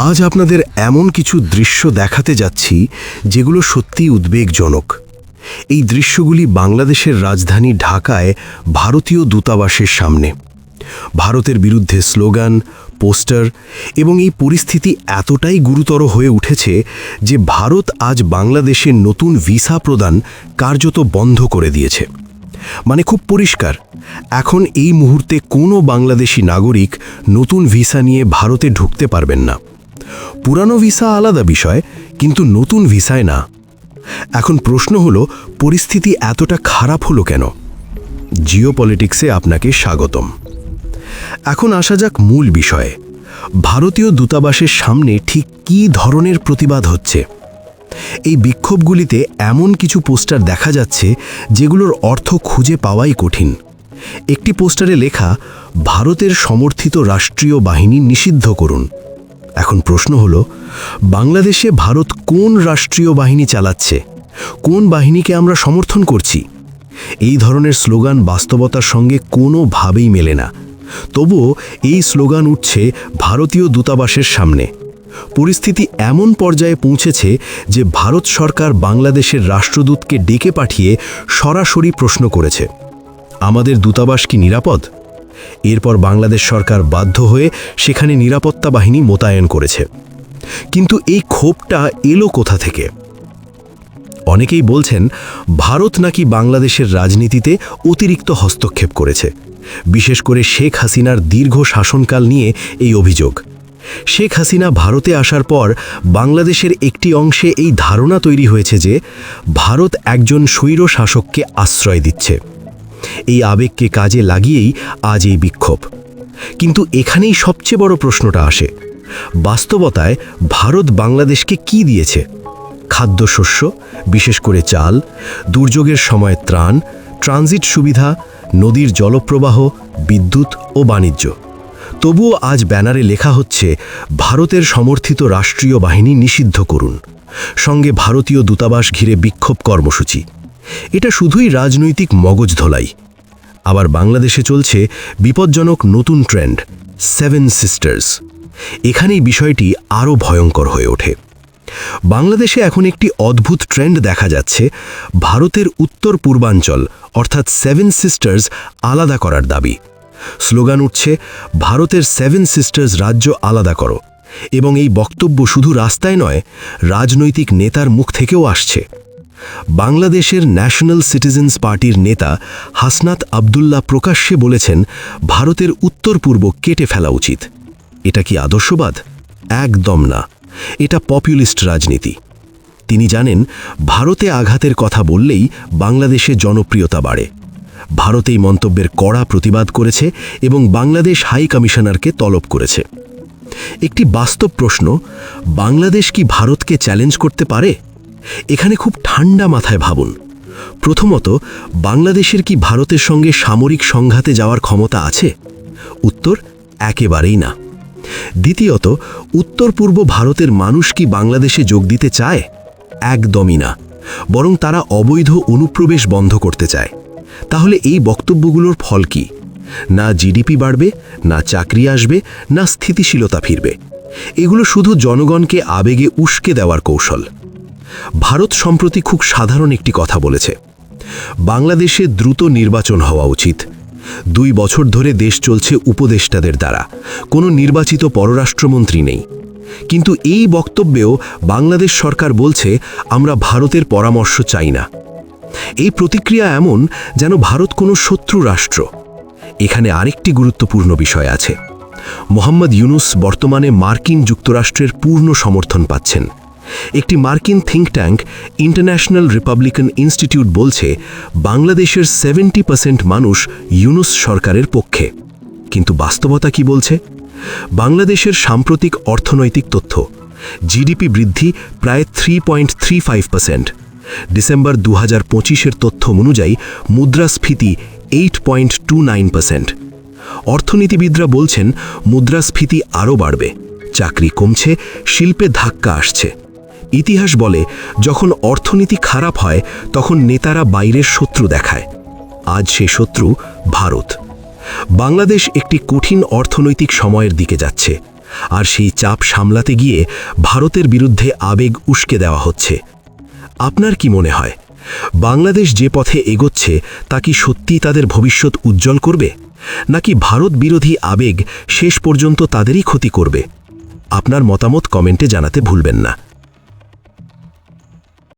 আজ আপনাদের এমন কিছু দৃশ্য দেখাতে যাচ্ছি যেগুলো সত্যিই উদ্বেগজনক। এই দৃশ্যগুলি বাংলাদেশের রাজধানী ঢাকায় ভারতীয় দূতাবাসের সামনে। ভারতের বিরুদ্ধে স্লোগান, পোস্টার এবং এই পরিস্থিতি এতটাই গুরুতর হয়ে উঠেছে যে ভারত আজ বাংলাদেশের নতুন ভিসা প্রদান কার্যত বন্ধ করে দিয়েছে। মানে খুব পরিষ্কার, এখন এই মুহূর্তে কোনো বাংলাদেশি নাগরিক নতুন ভিসা নিয়ে ভারতে ঢুকতে পারবেন না। পুরানো ভিসা আলাদা বিষয়, কিন্তু নতুন ভিসায় না। এখন প্রশ্ন হলো, পরিস্থিতি এতটা খারাপ হলো কেন? জিওপলিটিক্সে আপনাকে স্বাগতম। এখন আসা যাক মূল বিষয়ে। ভারতীয় দূতাবাসের সামনে ঠিক কী ধরনের প্রতিবাদ হচ্ছে? এই বিক্ষোভগুলিতে এমন কিছু পোস্টার দেখা যাচ্ছে যেগুলোর অর্থ খুঁজে পাওয়াই কঠিন। একটি পোস্টারে লেখা, ভারতের সমর্থিত রাষ্ট্রীয় বাহিনী নিষিদ্ধ করুন। এখন প্রশ্ন হলো, বাংলাদেশে ভারত কোন রাষ্ট্রীয় বাহিনী চালাচ্ছে? কোন বাহিনীকে আমরা সমর্থন করছি? এই ধরনের স্লোগান বাস্তবতার সঙ্গে কোনোভাবেই মেলে না। তবুও এই স্লোগান উঠছে ভারতীয় দূতাবাসের সামনে। পরিস্থিতি এমন পর্যায়ে পৌঁছেছে যে ভারত সরকার বাংলাদেশের রাষ্ট্রদূতকে ডেকে পাঠিয়ে সরাসরি প্রশ্ন করেছে, আমাদের দূতাবাস কি নিরাপদ? এরপর বাংলাদেশ সরকার বাধ্য হয়ে সেখানে নিরাপত্তা বাহিনী মোতায়েন করেছে। কিন্তু এই ক্ষোভটা এলো কোথা থেকে? অনেকেই বলছেন ভারত নাকি বাংলাদেশের রাজনীতিতে অতিরিক্ত হস্তক্ষেপ করেছে, বিশেষ করে শেখ হাসিনার দীর্ঘ শাসনকাল নিয়ে এই অভিযোগ। শেখ হাসিনা ভারতে আসার পর বাংলাদেশের একটি অংশে এই ধারণা তৈরি হয়েছে যে ভারত একজন স্বৈর শাসককে আশ্রয় দিচ্ছে। এই আবেগকে কাজে লাগিয়েই আজ এই বিক্ষোভ। কিন্তু এখানেই সবচেয়ে বড় প্রশ্নটা আসে, বাস্তবতায় ভারত বাংলাদেশকে কি দিয়েছে? খাদ্যশস্য, বিশেষ করে চাল, দুর্যোগের সময় ত্রাণ, ট্রানজিট সুবিধা, নদীর জলপ্রবাহ, বিদ্যুৎ ও বাণিজ্য। তবুও আজ ব্যানারে লেখা হচ্ছে, ভারতের সমর্থিত রাষ্ট্রীয় বাহিনী নিষিদ্ধ করুন, সঙ্গে ভারতীয় দূতাবাস ঘিরে বিক্ষোভ কর্মসূচি। এটা শুধুই রাজনৈতিক মগজধোলাই। আবার বাংলাদেশে চলছে বিপজ্জনক নতুন ট্রেন্ড, 7 সিস্টার্স। এখানেই বিষয়টি আরও ভয়ঙ্কর হয়ে ওঠে। বাংলাদেশে এখন একটি অদ্ভুত ট্রেন্ড দেখা যাচ্ছে, ভারতের উত্তর পূর্বাঞ্চল অর্থাৎ 7 সিস্টার্স আলাদা করার দাবি। স্লোগান উঠছে, ভারতের 7 সিস্টার্স রাজ্য আলাদা করো। এবং এই বক্তব্য শুধু রাস্তায় নয়, রাজনৈতিক নেতার মুখ থেকেও আসছে। বাংলাদেশের ন্যাশনাল সিটিজেন্স পার্টির নেতা হাসনাত আবদুল্লাহ প্রকাশ্যে বলেছেন, ভারতের উত্তর পূর্ব কেটে ফেলা উচিত। এটা কি আদর্শবাদ? একদম না, এটা পপুলিস্ট রাজনীতি। তিনি জানেন, ভারতে আঘাতের কথা বললেই বাংলাদেশে জনপ্রিয়তা বাড়ে। ভারত এই মন্তব্যের কড়া প্রতিবাদ করেছে এবং বাংলাদেশ হাই কমিশনারকে তলব করেছে। একটি বাস্তব প্রশ্ন, বাংলাদেশ কি ভারতকে চ্যালেঞ্জ করতে পারে? এখানে খুব ঠান্ডা মাথায় ভাবুন। প্রথমত, বাংলাদেশের কি ভারতের সঙ্গে সামরিক সংঘাতে যাওয়ার ক্ষমতা আছে? উত্তর, একেবারেই না। দ্বিতীয়ত, উত্তর পূর্ব ভারতের মানুষ কি বাংলাদেশে যোগ দিতে চায়? একদমই না, বরং তারা অবৈধ অনুপ্রবেশ বন্ধ করতে চায়। তাহলে এই বক্তব্যগুলোর ফল কি? না জিডিপি বাড়বে, না চাকরি আসবে, না স্থিতিশীলতা ফিরবে। এগুলো শুধু জনগণকে আবেগে উস্কে দেওয়ার কৌশল। ভারত সম্প্রতি খুব সাধারণ একটি কথা বলেছে, বাংলাদেশে দ্রুত নির্বাচন হওয়া উচিত। 2 বছর ধরে দেশ চলছে উপদেষ্টাদের দ্বারা, কোনো নির্বাচিত পররাষ্ট্রমন্ত্রী নেই। কিন্তু এই বক্তব্যেও বাংলাদেশ সরকার বলছে, আমরা ভারতের পরামর্শ চাই না। এই প্রতিক্রিয়া এমন যেন ভারত কোনো শত্রু রাষ্ট্র। এখানে আরেকটি গুরুত্বপূর্ণ বিষয় আছে। মোহাম্মদ ইউনুস বর্তমানে মার্কিন যুক্তরাষ্ট্রের পূর্ণ সমর্থন পাচ্ছেন। একটি মার্কিন think tank international Republican institute বলছে, বাংলাদেশের 70% মানুষ ইউনুস সরকারের পক্ষে। কিন্তু বাস্তবতা কি বলছে? বাংলাদেশের সাম্প্রতিক অর্থনৈতিক তথ্য, জিডিপি বৃদ্ধি প্রায় 3.35%। ডিসেম্বর 2025-এর তথ্য অনুযায়ী মুদ্রাস্ফীতি 8.29%। অর্থনীতিবিদরা বলছেন, মুদ্রাস্ফীতি আরও বাড়বে, চাকরি কমছে, শিল্পে ধাক্কা আসছে। ইতিহাস বলে, যখন অর্থনীতি খারাপ হয় তখন নেতারা বাইরের শত্রু দেখায়। আজ সেই শত্রু ভারত। বাংলাদেশ একটি কঠিন অর্থনৈতিক সময়ের দিকে যাচ্ছে। আর সেই চাপ সামলাতে গিয়ে ভারতের বিরুদ্ধে আবেগ উস্কে দেওয়া হচ্ছে। আপনার কি মনে হয়, বাংলাদেশ যে পথে এগোচ্ছে তা কি সত্যিই তাদের ভবিষ্যৎ উজ্জ্বল করবে, নাকি ভারত বিরোধী আবেগ শেষ পর্যন্ত তাদেরই ক্ষতি করবে? আপনার মতামত কমেন্টে জানাতে ভুলবেন না।